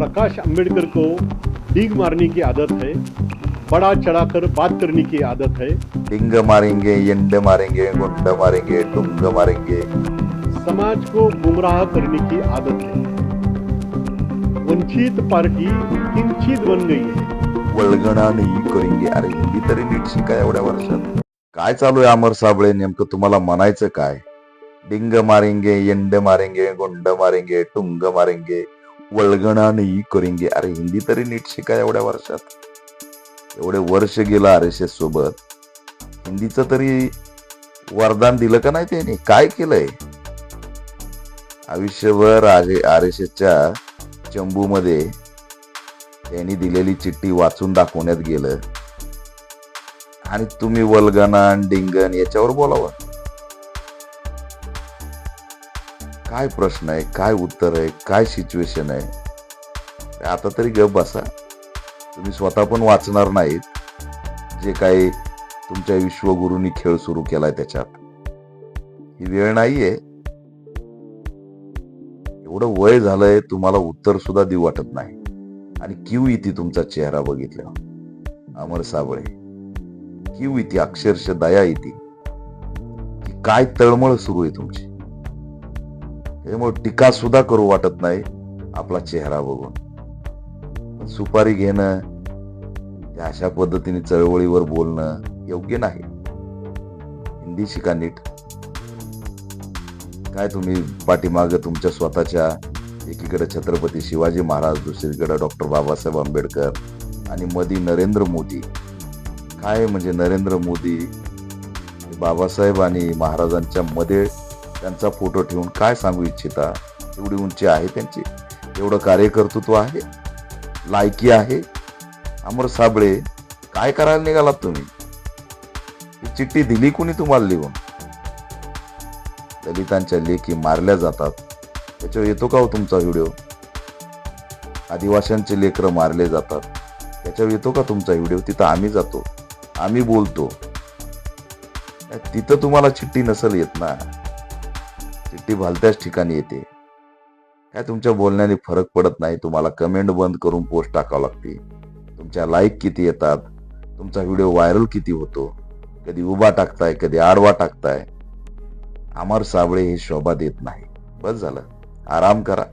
प्रकाश अंबेडकर को डीग मारने की आदत है, बड़ा चढ़ाकर बात करने की आदत है। डिंग मारेंगे, यंड मारेंगे, गुंड मारेंगे, डुंग मारेंगे. समाज को गुमराह करने की आदत है। वंचित पार्टी किंचित बन गई है। वल्गणा नाही करेंगे. अरे हिंदी तरी नीट शिका एवढ्या वर्षात. काय चालू आहे अमर साबळे? नेमकं तुम्हाला म्हणायचं काय? डिंग मारेंगे, यंड मारेंगे, गुंड मारेंगे, टुंग मारेंगे, वल्गणा नाही करेंगे. अरे हिंदी तरी नीट शिका एवढ्या वर्षात. एवढे वर्ष गेलं RSS सोबत. हिंदीचं तरी वरदान दिलं का नाही त्यांनी? काय केलंय? आयुष्यभर RSSच्या चंबूमध्ये त्यांनी दिलेली चिठ्ठी वाचून दाखवण्यात गेलं आणि तुम्ही वल्गणा डिंगन याच्यावर बोलावं. काय प्रश्न आहे? काय उत्तर आहे? काय सिच्युएशन आहे? आता तरी गप बसा. तुम्ही स्वतः पण वाचणार नाहीत जे काही तुमच्या विश्वगुरूंनी खेळ सुरू केलाय त्याच्यात. ही वेळ नाहीये. एवढं वय झालंय तुम्हाला उत्तर सुद्धा देऊ वाटत नाही आणि क्यू येते तुमचा चेहरा बघितल्यावर. अमर साबळे क्यू येते, अक्षरशः दया येते की काय तळमळ सुरू आहे तुमची. त्यामुळे टीका सुद्धा करू वाटत नाही आपला चेहरा बघून. सुपारी घेणं, त्या अशा पद्धतीने चळवळीवर बोलणं योग्य नाही. हिंदी शिका नीट. काय तुम्ही पाठीमाग तुमच्या स्वतःच्या एकीकडे छत्रपती शिवाजी महाराज, दुसरीकडे डॉक्टर बाबासाहेब आंबेडकर आणि मधी नरेंद्र मोदी. काय म्हणजे नरेंद्र मोदी बाबासाहेब आणि महाराजांच्या मध्ये त्यांचा फोटो ठेवून काय सांगू इच्छिता? एवढी उंची आहे त्यांची, एवढं कार्यकर्तृत्व आहे, लायकी आहे. अमर साबळे काय करायला निघालात तुम्ही? ही चिठ्ठी दिली कुणी तुम्हाला लिहून? दलितांच्या लेकी मारल्या जातात त्याच्यावर येतो का हो तुमचा व्हिडिओ? आदिवासींचे लेकरं मारले जातात त्याच्यावर येतो का तुमचा व्हिडिओ? तिथं आम्ही जातो, आम्ही बोलतो. तिथं तुम्हाला चिठ्ठी नसेल येत ना. चिठ्ठी भलत्याच ठिकाणी येते. काय तुमच्या बोलण्याने फरक पडत नाही. तुम्हाला कमेंट बंद करून पोस्ट टाकावं लागते. तुमच्या लाईक किती येतात, तुमचा व्हिडिओ व्हायरल किती होतो, कधी उभा टाकताय, कधी आडवा टाकताय. अमर साबळे हे शोभा देत नाही. बस झालं, आराम करा.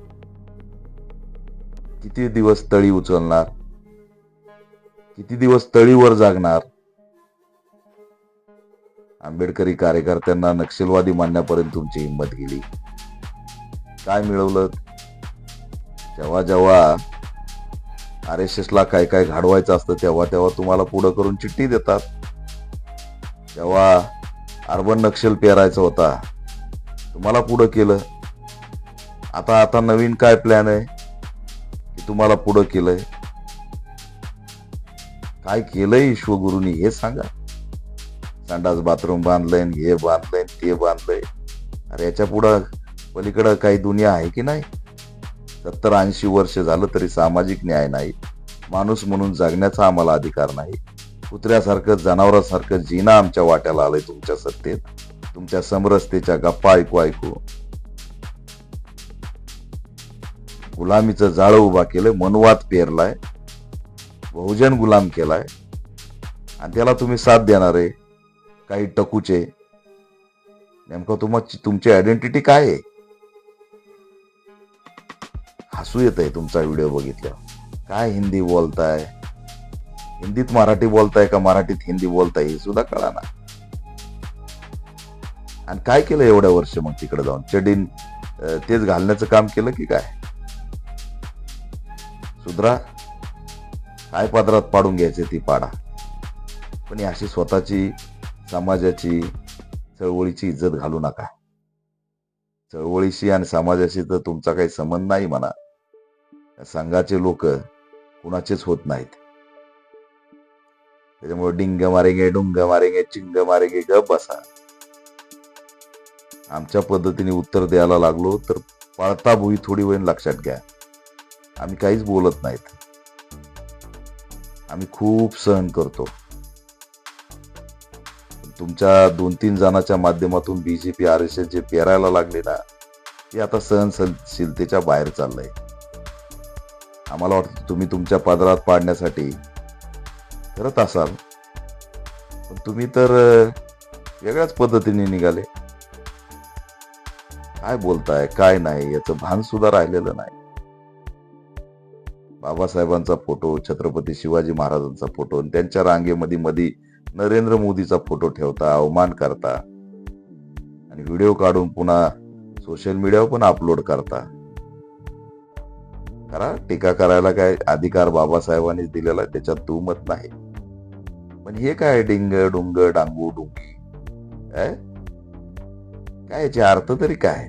किती दिवस तळी उचलणार? किती दिवस तळीवर जागणार? आंबेडकरी कार्यकर्त्यांना नक्षलवादी मानण्यापर्यंत तुमची हिंमत गेली. काय मिळवलं? जेव्हा जेव्हा RSS ला काय काय घडवायचं असतं तेव्हा तेव्हा तुम्हाला पुढं करून चिठ्ठी देतात. जेव्हा अर्बन नक्षल पेरायचा होता तुम्हाला पुढं केलं. आता नवीन काय प्लॅन आहे की तुम्हाला पुढं केलंय? काय केलंय विश्वगुरूंनी हे सांगा. संडास बाथरूम बांधलंय, हे बांधलंय, ते बांधलंय. अरे याच्या पुढं पलीकडं काही दुनिया आहे की नाही? 70-80 वर्ष झालं तरी सामाजिक न्याय नाही. माणूस म्हणून जगण्याचा आम्हाला अधिकार नाही. कुत्र्यासारखं, जनावरांसारखं जीना आमच्या वाट्याला आलंय तुमच्या सत्तेत. तुमच्या समरसतेच्या गप्पा ऐकू ऐकू गुलामीचं जाळं उभा केलंय, मनुवाद पेरलाय, बहुजन गुलाम केलाय आणि त्याला तुम्ही साथ देणार आहे काही टकूचे. नेमकं तुमची आयडेंटिटी काय आहे? हसू येत आहे तुमचा व्हिडिओ बघितल्यावर. काय हिंदी बोलताय? हिंदीत मराठी बोलताय का मराठीत हिंदी बोलताय हे सुद्धा कळा ना. आणि काय केलं एवढ्या वर्ष मग तिकडे जाऊन? चडीन तेच घालण्याचं काम केलं की काय? सुधरा. काय पदरात पाडून घ्यायचे ती पाडा. पण अशी स्वतःची, समाजाची, चळवळीची इज्जत घालू नका. चळवळीशी आणि समाजाशी तर तुमचा काही संबंध नाही म्हणा. संघाचे लोक कुणाचेच होत नाहीत. त्याच्यामुळे डिंग मारेंगे, डुंग मारेंगे, चिंग मारेंगे, गप बसा. आमच्या पद्धतीने उत्तर द्यायला लागलो तर पळता भुई थोडी वेळ लक्षात घ्या. आम्ही काहीच बोलत नाहीत. आम्ही खूप सहन करतो. तुमच्या 2-3 जणांच्या माध्यमातून BJP RSS जे पेरायला लागले ना ते आता सहनशीलतेच्या बाहेर चाललंय. आम्हाला वाटतं तुम्ही तुमच्या पदरात पाडण्यासाठी करत असाल, पण तुम्ही तर वेगळ्याच पद्धतीने निघाले. काय बोलताय काय नाही याचं भान सुद्धा राहिलेलं नाही. बाबासाहेबांचा फोटो, छत्रपती शिवाजी महाराजांचा फोटो, आणि त्यांच्या रांगेमध्ये मध्ये नरेंद्र मोदीचा फोटो ठेवता, अवमान करता आणि व्हिडिओ काढून पुन्हा सोशल मीडियावर पण अपलोड करता. करा, टीका करायला काय अधिकार बाबासाहेबांनीच दिलेला आहे, त्याच्यात दुमत नाही. पण हे काय डिंग डुंग डांगू डुंगी काय याचे अर्थ तरी काय?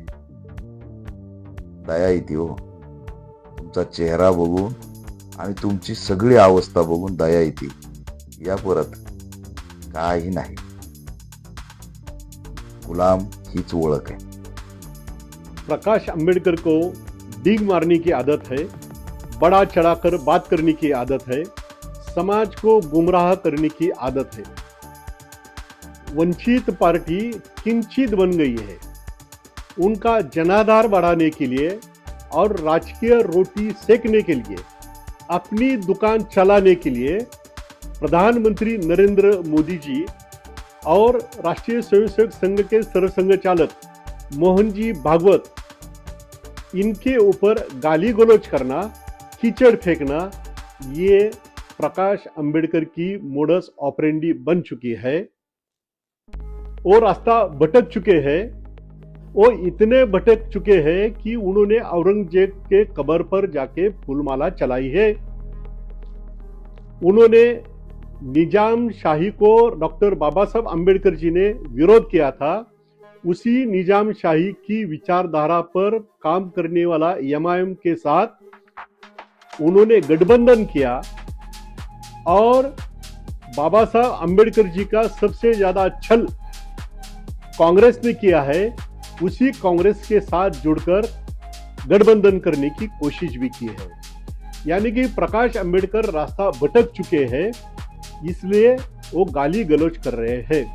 दया येते हो. तुमचा चेहरा बघून आणि तुमची सगळी अवस्था बघून दया येते. या परत काही नाही. गुलाम हीच ओळख आहे. प्रकाश अंबेडकर को डीग मारने की आदत है, बड़ा चढ़ाकर बात करने की आदत है, समाज को गुमराह करने की आदत है. वंचित पार्टी किंचित बन गई है. उनका जनाधार बढ़ाने के लिए और राजकीय रोटी सेकने के लिए, अपनी दुकान चलाने के लिए प्रधानमंत्री नरेंद्र मोदी जी और राष्ट्रीय स्वयंसेवक संघ के सरसंघचालक मोहन जी भागवत, इनके ऊपर गाली गलौज करना, कीचड़ फेंकना, ये प्रकाश अंबेडकर की मोडस ऑपरेंडी बन चुकी है. वो रास्ता भटक चुके हैं. वो इतने भटक चुके हैं कि उन्होंने औरंगजेब के कब्र पर जाके फूलमाला चलाई है. उन्होंने निजाम शाही को डॉक्टर बाबा साहब अंबेडकर जी ने विरोध किया था. उसी निजाम शाही की विचारधारा पर काम करने वाला एमआईएम के साथ उन्होंने गठबंधन किया और बाबा साहब अंबेडकर जी का सबसे ज्यादा छल कांग्रेस ने किया है. उसी कांग्रेस के साथ जुड़कर गठबंधन करने की कोशिश भी की है. यानी कि प्रकाश अंबेडकर रास्ता भटक चुके हैं, इसलिए वो गाली गलौज कर रहे हैं.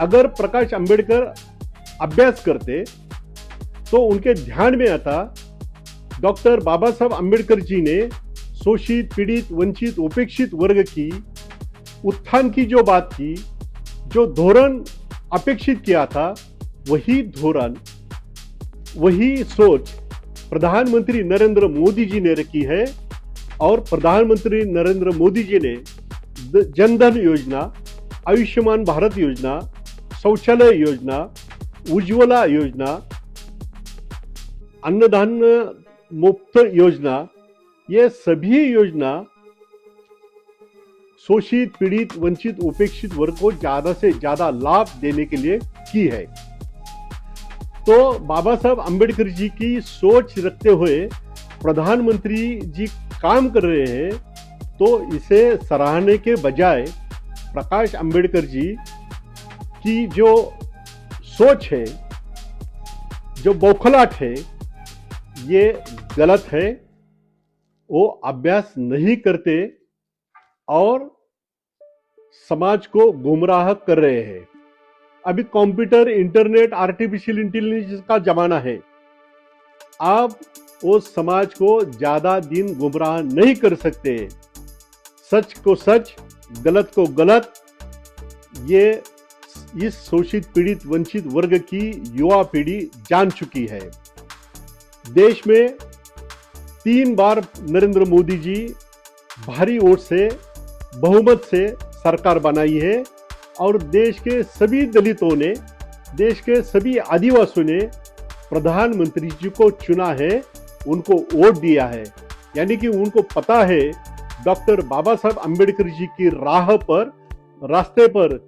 अगर प्रकाश अंबेडकर अभ्यास करते तो उनके ध्यान में आता डॉक्टर बाबा साहब अंबेडकर जी ने शोषित, पीड़ित, वंचित, उपेक्षित वर्ग की उत्थान की जो बात की, जो धोरण अपेक्षित किया था, वही धोरण, वही सोच प्रधानमंत्री नरेंद्र मोदी जी ने रखी है. और प्रधानमंत्री नरेंद्र मोदी जी ने जनधन योजना, आयुष्मान भारत योजना, शौचालय योजना, उज्ज्वला योजना, अन्नदान मुफ्त योजना, ये सभी योजना शोषित, पीड़ित, वंचित, उपेक्षित वर्ग को ज्यादा से ज्यादा लाभ देने के लिए की है. तो बाबा साहब अंबेडकर जी की सोच रखते हुए प्रधानमंत्री जी काम कर रहे हैं, तो इसे सराहने के बजाय प्रकाश अंबेडकर जी की जो सोच है, जो बौखलाहट है, ये गलत है. वो अभ्यास नहीं करते और समाज को गुमराह कर रहे हैं. अभी कंप्यूटर, इंटरनेट, आर्टिफिशियल इंटेलिजेंस का जमाना है. आप वो समाज को ज्यादा दिन गुमराह नहीं कर सकते. सच को सच, गलत को गलत, ये इस शोषित, पीड़ित, वंचित वर्ग की युवा पीढ़ी जान चुकी है. देश में 3 बार नरेंद्र मोदी जी भारी वोट से, बहुमत से सरकार बनाई है और देश के सभी दलितों ने, देश के सभी आदिवासियों ने प्रधानमंत्री जी को चुना है, उनको वोट दिया है. यानी कि उनको पता है डॉक्टर बाबा साहब अंबेडकर जी की राह पर, रास्ते पर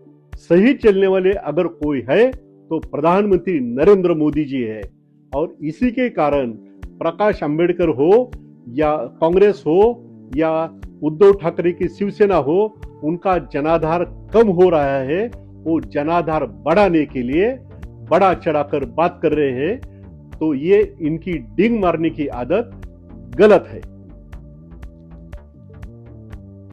सही चलने वाले अगर कोई है तो प्रधानमंत्री नरेंद्र मोदी जी है. और इसी के कारण प्रकाश अंबेडकर हो या कांग्रेस हो या उद्धव ठाकरे की शिवसेना हो, उनका जनाधार कम हो रहा है. वो जनाधार बढ़ाने के लिए बड़ा चढ़ाकर बात कर रहे हैं. तो ये इनकी डिंग मारने की आदत गलत है.